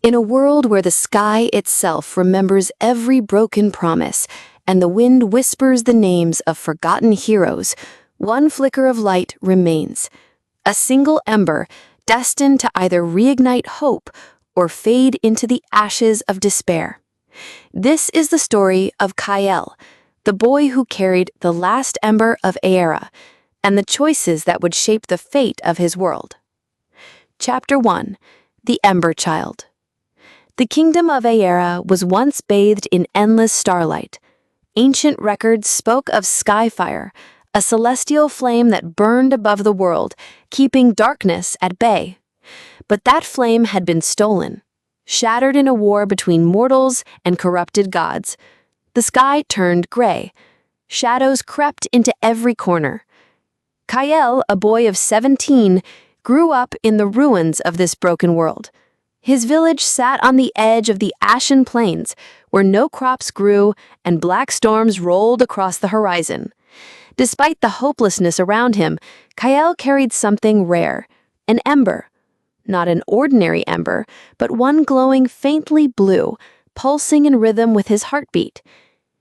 In a world where the sky itself remembers every broken promise and the wind whispers the names of forgotten heroes, one flicker of light remains. A single ember destined to either reignite hope or fade into the ashes of despair. This is the story of Kael, the boy who carried the last ember of Aera, and the choices that would shape the fate of his world. Chapter 1: The Ember Child. The kingdom of Aera was once bathed in endless starlight. Ancient records spoke of Skyfire, a celestial flame that burned above the world, keeping darkness at bay. But that flame had been stolen, shattered in a war between mortals and corrupted gods. The sky turned gray. Shadows crept into every corner. Kael, a boy of 17, grew up in the ruins of this broken world. His village sat on the edge of the Ashen Plains, where no crops grew and black storms rolled across the horizon. Despite the hopelessness around him, Kael carried something rare, an ember. Not an ordinary ember, but one glowing faintly blue, pulsing in rhythm with his heartbeat.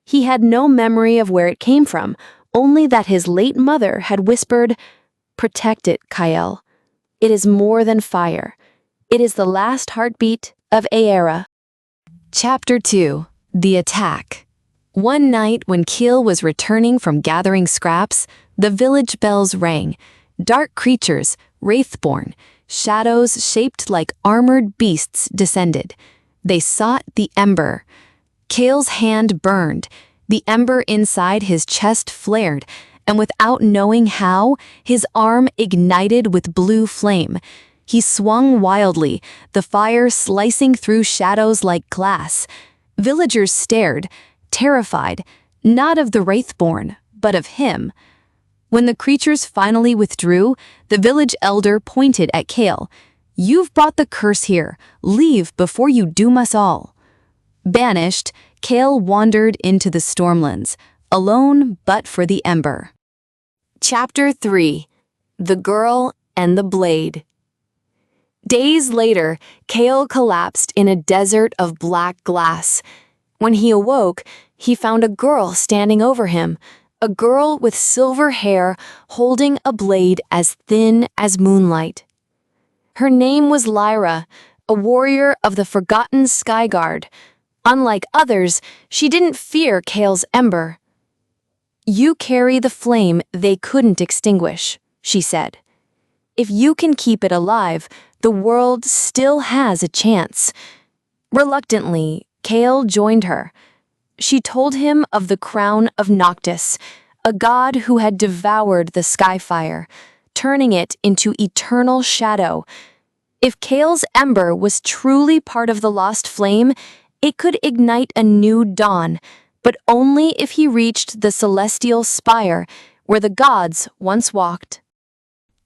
He had no memory of where it came from, only that his late mother had whispered, "Protect it, Kael. It is more than fire. It is the last heartbeat of Aera." Chapter 2: The Attack. One night when Keel was returning from gathering scraps, the village bells rang. Dark creatures, wraithborn, shadows shaped like armored beasts descended. They sought the ember. Kael's hand burned. The ember inside his chest flared, and without knowing how, his arm ignited with blue flame. He swung wildly, the fire slicing through shadows like glass. Villagers stared, terrified, not of the wraithborn, but of him. When the creatures finally withdrew, the village elder pointed at Kael. "You've brought the curse here. Leave before you doom us all." Banished, Kael wandered into the Stormlands, alone but for the ember. Chapter 3: The Girl and the Blade. Days later, Kael collapsed in a desert of black glass. When he awoke, he found a girl standing over him, a girl with silver hair holding a blade as thin as moonlight. Her name was Lyra, a warrior of the forgotten Skyguard. Unlike others, she didn't fear Kael's ember. "You carry the flame they couldn't extinguish," she said. "If you can keep it alive, the world still has a chance." Reluctantly, Kael joined her. She told him of the crown of Noctis, a god who had devoured the Skyfire, turning it into eternal shadow. If Kael's ember was truly part of the lost flame, it could ignite a new dawn, but only if he reached the celestial spire where the gods once walked.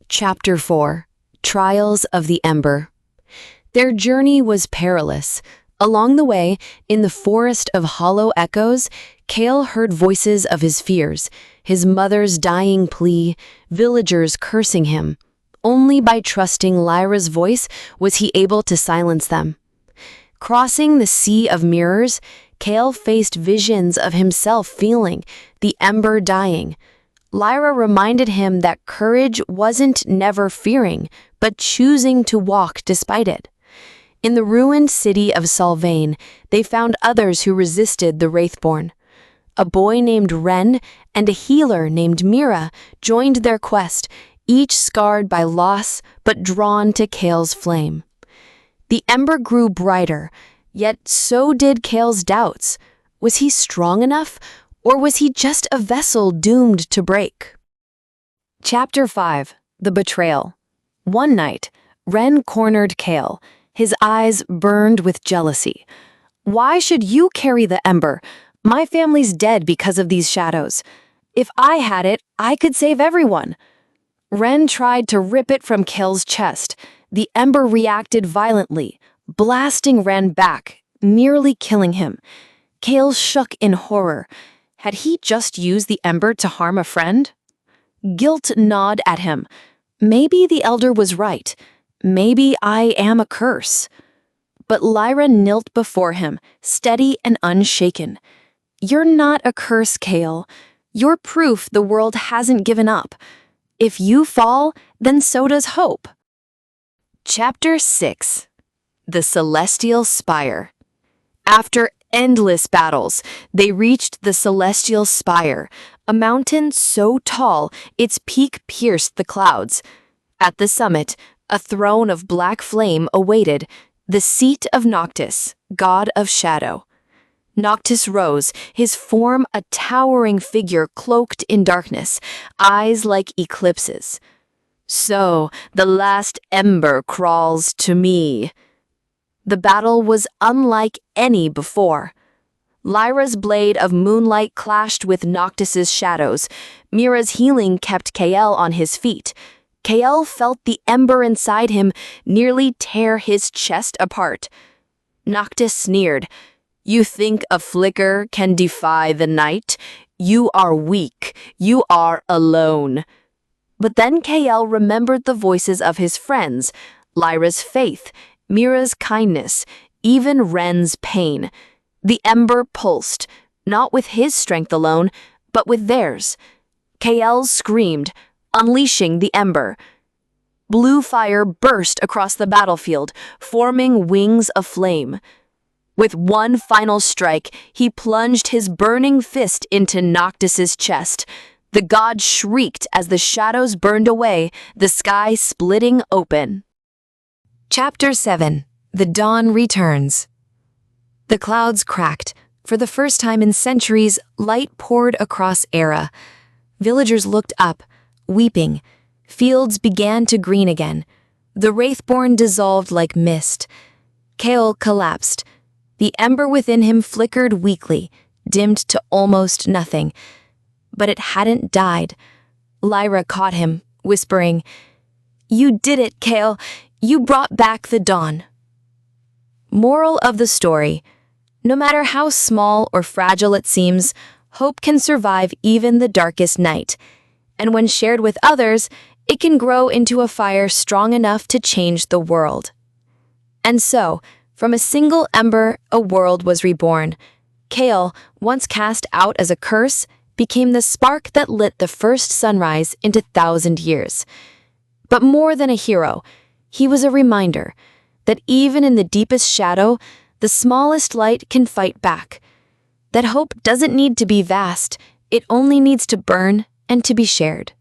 Chapter 4: Trials of the Ember. Their journey was perilous. Along the way, in the forest of hollow echoes, Kael heard voices of his fears, his mother's dying plea, villagers cursing him. Only by trusting Lyra's voice was he able to silence them. Crossing the sea of mirrors, Kael faced visions of himself feeling the ember dying. Lyra reminded him that courage wasn't never fearing, but choosing to walk despite it. In the ruined city of Solvain, they found others who resisted the Wraithborn. A boy named Ren and a healer named Mira joined their quest, each scarred by loss but drawn to Kael's flame. The ember grew brighter, yet so did Kael's doubts. Was he strong enough, or was he just a vessel doomed to break? Chapter 5: The Betrayal. One night, Ren cornered Kael. His eyes burned with jealousy. "Why should you carry the ember? My family's dead because of these shadows. If I had it, I could save everyone." Ren tried to rip it from Kael's chest. The ember reacted violently, blasting Ren back, nearly killing him. Kael shook in horror. Had he just used the ember to harm a friend? Guilt gnawed at him. Maybe the elder was right. Maybe I am a curse. But Lyra knelt before him, steady and unshaken. "You're not a curse, Kale. You're proof the world hasn't given up. If you fall, then so does hope." Chapter 6. The Celestial Spire. After endless battles, they reached the Celestial Spire, a mountain so tall its peak pierced the clouds. At the summit, a throne of black flame awaited, the seat of Noctis, god of shadow. Noctis rose, his form a towering figure cloaked in darkness, eyes like eclipses. "So, the last ember crawls to me." The battle was unlike any before. Lyra's blade of moonlight clashed with Noctis's shadows. Mira's healing kept Kael on his feet. Kael felt the ember inside him nearly tear his chest apart. Noctis sneered, "You think a flicker can defy the night? You are weak. You are alone." But then Kael remembered the voices of his friends, Lyra's faith, Mira's kindness, even Ren's pain. The ember pulsed, not with his strength alone, but with theirs. Kael screamed, unleashing the ember. Blue fire burst across the battlefield, forming wings of flame. With one final strike, he plunged his burning fist into Noctis's chest. The god shrieked as the shadows burned away, the sky splitting open. Chapter 7. The Dawn Returns. The clouds cracked. For the first time in centuries, light poured across Era. Villagers looked up, weeping. Fields began to green again. The Wraithborn dissolved like mist. Kael collapsed. The ember within him flickered weakly, dimmed to almost nothing. But it hadn't died. Lyra caught him, whispering, "You did it, Kael. You brought back the dawn." Moral of the story: no matter how small or fragile it seems, hope can survive even the darkest night. And when shared with others, it can grow into a fire strong enough to change the world. And so, from a single ember, a world was reborn. Kael, once cast out as a curse, became the spark that lit the first sunrise into 1,000 years. But more than a hero, he was a reminder that even in the deepest shadow, the smallest light can fight back. That hope doesn't need to be vast, it only needs to burn and to be shared.